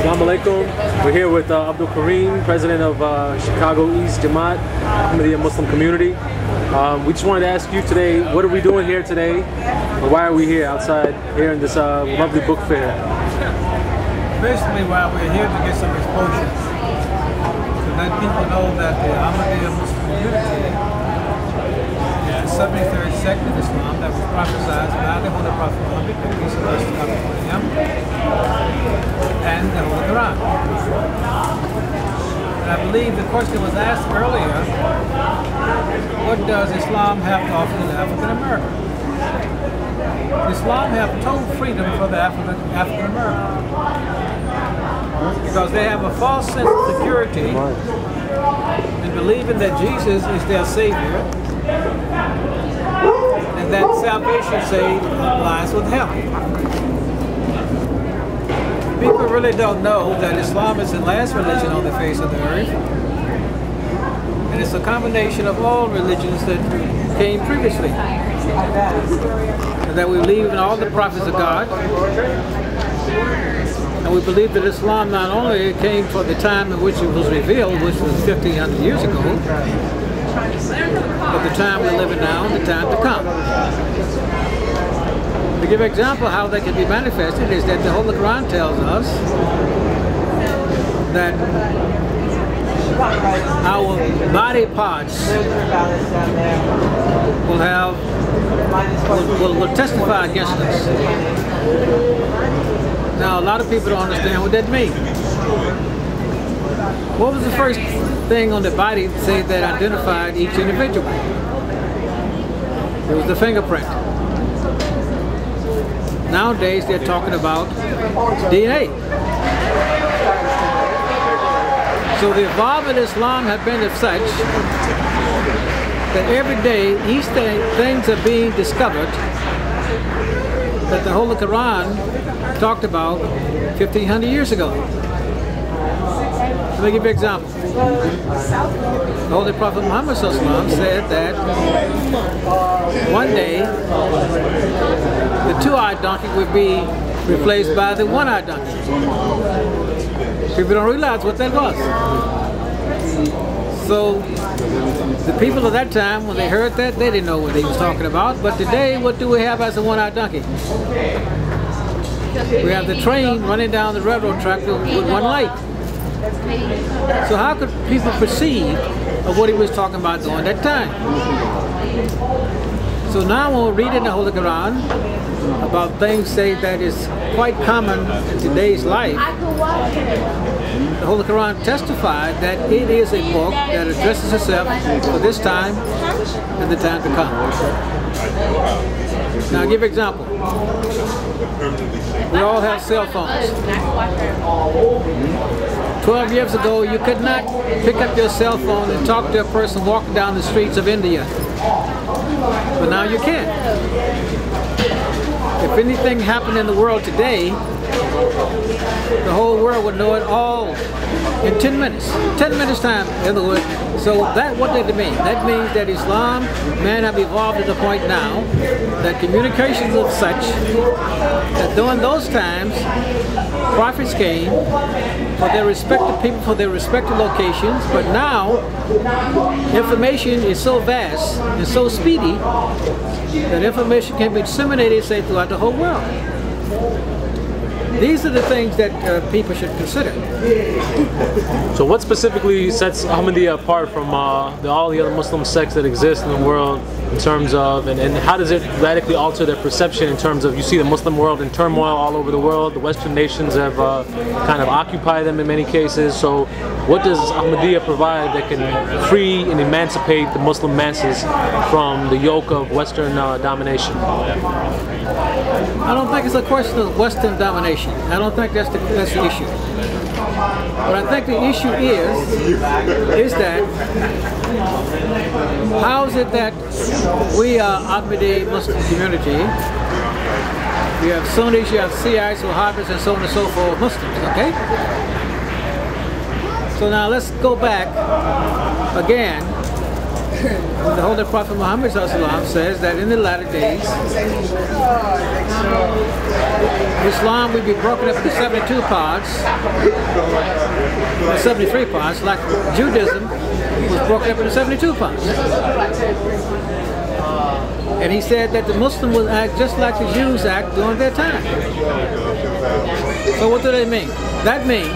Assalamu alaikum. We're here with Abdul Karim, president of Chicago East Jama'at, Ahmadiyya Muslim community. We just wanted to ask you today, what are we doing here today? Or why are we here outside here in this lovely book fair? Basically, why we're here to get some exposure, to let people know that the Ahmadiyya Muslim community is the 73rd sect of Islam that was prophesied by the Holy Prophet Muhammad, peace and blessings be upon him, and the Holy Quran. And I believe the question was asked earlier, what does Islam have to offer the African American? Islam have total freedom for the African American, because they have a false sense of security in believing that Jesus is their Savior and that salvation lies with Him. People really don't know that Islam is the last religion on the face of the earth, and it's a combination of all religions that came previously, and that we believe in all the prophets of God. And we believe that Islam not only came for the time in which it was revealed, which was 1,500 years ago, but the time we're living now and the time to come. To give an example of how that can be manifested is that the Holy Quran tells us that our body parts will testify against us. Now, a lot of people don't understand what that means. What was the first thing on the body that identified each individual? It was the fingerprint. Nowadays, they're talking about DNA. So the involvement of Islam have been of such that every day, each day, things are being discovered that the Holy Quran talked about 1,500 years ago. Let me give you an example. The Holy Prophet Muhammad said that one day the two-eyed donkey would be replaced by the one-eyed donkey. People don't realize what that was. So the people of that time, when they heard that, they didn't know what he was talking about. But today, what do we have as a one-eyed donkey? We have the train running down the railroad track with one light. So how could people perceive of what he was talking about during that time? So now when we read in the Holy Quran about things that is quite common in today's life, the Holy Quran testified that it is a book that addresses itself for this time and the time to come. Now I'll give an example. We all have cell phones. 12 years ago, you could not pick up your cell phone and talk to a person walking down the streets of India. But now you can. If anything happened in the world today, the whole world would know it all in 10 minutes. 10 minutes time, in other words. So what did it mean? That means that Islam, man, have evolved to the point now that communications of such that during those times, prophets came for their respective people, for their respective locations, but now information is so vast and so speedy that information can be disseminated, say, throughout the whole world. These are the things that people should consider. So what specifically sets Ahmadiyya apart from all the other Muslim sects that exist in the world in terms of, and how does it radically alter their perception in terms of, you see the Muslim world in turmoil all over the world, the Western nations have kind of occupied them in many cases, so what does Ahmadiyya provide that can free and emancipate the Muslim masses from the yoke of Western domination? I don't think it's a question of Western domination. I don't think that's the issue. What I think the issue is that how is it that we are Ahmadiyya Muslim community? You have Sunnis, you have Shiites, Wahhabis, and so on and so forth, Muslims, okay? So now let's go back again the Holy Prophet Muhammad says that in the latter days, Islam will be broken up into 72 parts, or 73 parts, like Judaism was broken up into 72 parts. And he said that the Muslim will act just like the Jews act during their time. So what do they mean? That means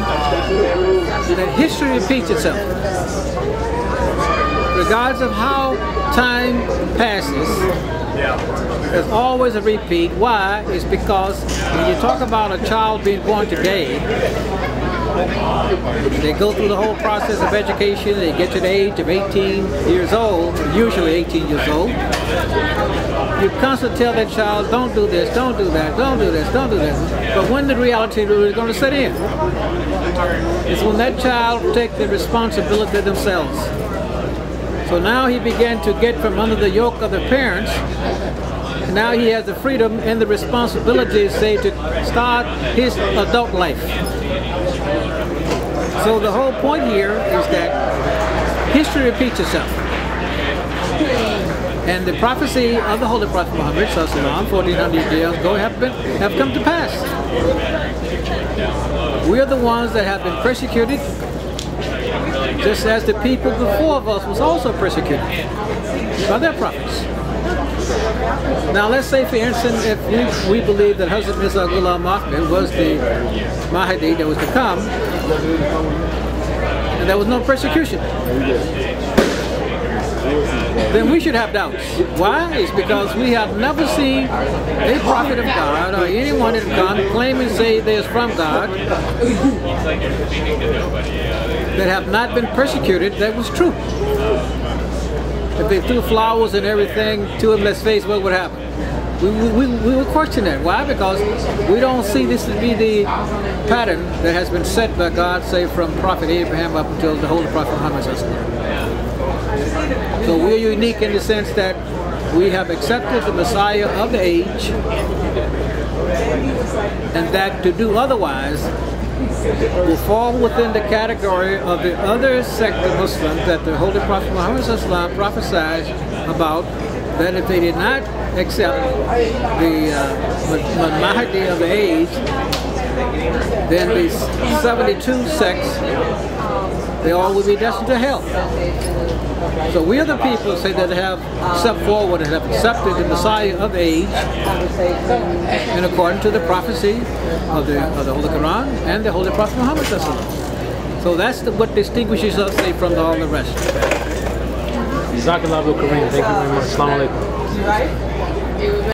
that history repeats itself. Regardless of how time passes, there's always a repeat. Why? It's because when you talk about a child being born today, they go through the whole process of education, they get to the age of 18 years old, usually 18 years old. You constantly tell that child, don't do this, don't do that, don't do this, don't do this. But when the reality is going to set in, it's when that child takes the responsibility themselves. So now he began to get from under the yoke of the parents. Now he has the freedom and the responsibility, say, to start his adult life. So the whole point here is that history repeats itself. And the prophecy of the Holy Prophet Muhammad, 1400 years ago, have come to pass. We are the ones that have been persecuted, just as the people before us was also persecuted by their prophets. Now let's say, for instance, if we believe that Hazrat Mirza Ghulam Ahmad was the Mahdi that was to come, and there was no persecution, then we should have doubts. Why? It's because we have never seen a prophet of God or anyone that come claim and say they is from God that have not been persecuted. That was true. If they threw flowers and everything to him, let's face what would happen. We would question that. Why? Because we don't see this to be the pattern that has been set by God, say from Prophet Abraham up until the Holy Prophet Muhammad. So we're unique in the sense that we have accepted the Messiah of the age, and that to do otherwise will fall within the category of the other sect of Muslims that the Holy Prophet Muhammad prophesied about, that if they did not accept the Mahdi of the age, then these 72 sects, they all will be destined to hell. So we are the people, say, that have stepped forward and have accepted the Messiah of age, and according to the prophecy of the Holy Quran and the Holy Prophet Muhammad. So that's what distinguishes us, say, from all the rest. Abdul Karim, thank you very much. Assalamu alaikum.